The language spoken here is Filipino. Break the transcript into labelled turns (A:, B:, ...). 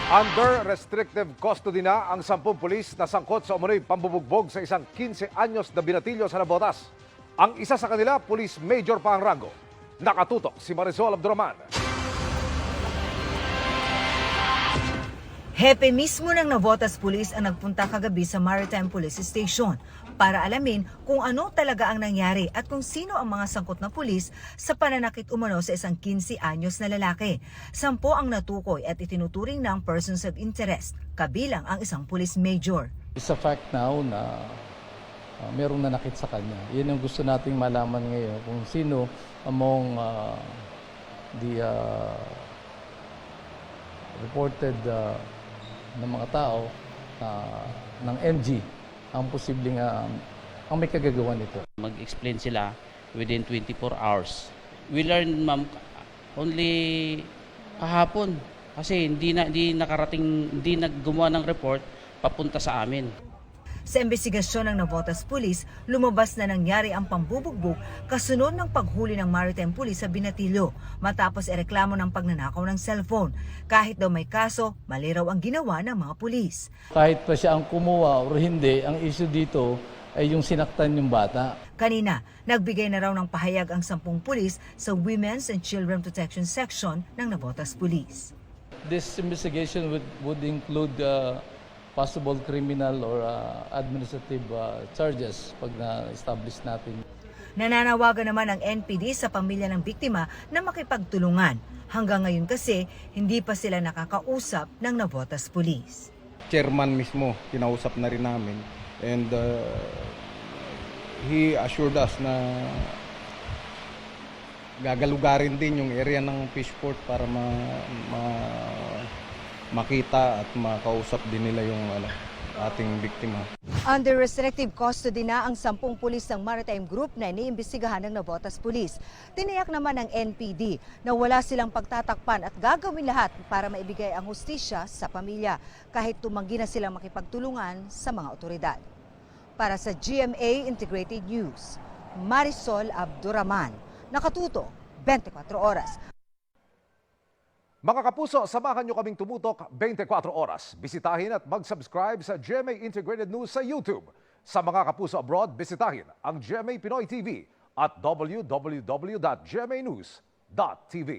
A: Under restrictive custody na ang 10 pulis na sangkot sa umunoy pambubugbog sa isang 15 anyos na binatilyo sa Navotas. Ang isa sa kanila, Police Major pa ang rango. Nakatutok si Marisol Abduraman.
B: Hepe mismo ng Navotas Police ang nagpunta kagabi sa Maritime Police Station para alamin kung ano talaga ang nangyari at kung sino ang mga sangkot na pulis sa pananakit umano sa isang 15 anyos na lalaki. 10 ang natukoy at itinuturing ng persons of interest, kabilang ang isang police major.
C: It's a fact now na merong nanakit sa kanya. Yan ang gusto nating malaman ngayon kung sino among the reported ng mga tao ng MG ang posibleng ang may kagagawa nito.
D: Mag-explain sila within 24 hours. We learned, ma'am, only kahapon kasi hindi naggumawa ng report papunta sa amin.
B: Sa investigasyon ng Navotas Police, lumabas na nangyari ang pambubugbog kasunod ng paghuli ng Maritime Police sa Binatilyo matapos ireklamo ng pagnanakaw ng cellphone. Kahit daw may kaso, mali raw ang ginawa ng mga pulis.
C: Kahit pa siya ang kumuha o hindi, ang issue dito ay yung sinaktan yung bata.
B: Kanina, nagbigay na raw ng pahayag ang 10 pulis sa Women's and Children Protection Section ng Navotas Police.
C: This investigation would include possible criminal or administrative charges pag na-establish natin.
B: Nananawagan naman ang NPD sa pamilya ng biktima na makipagtulungan. Hanggang ngayon kasi, hindi pa sila nakakausap ng Navotas Police.
E: Chairman mismo, kinausap na rin namin. And he assured us na gagalugarin din yung area ng Fishport para makita at makausap din nila yung ating biktima.
B: Under restrictive custody na ang 10 pulis ng Maritime Group na iniimbestigahan ng Navotas Police. Tiniyak naman ng NPD na wala silang pagtatakpan at gagawin lahat para maibigay ang hustisya sa pamilya kahit tumanggi na silang makipagtulungan sa mga otoridad. Para sa GMA Integrated News, Marisol Abduraman, nakatuto 24 oras.
A: Mga kapuso, samahan nyo kaming tumutok 24 oras. Bisitahin at mag-subscribe sa GMA Integrated News sa YouTube. Sa mga kapuso abroad, bisitahin ang GMA Pinoy TV at www.gmanews.tv.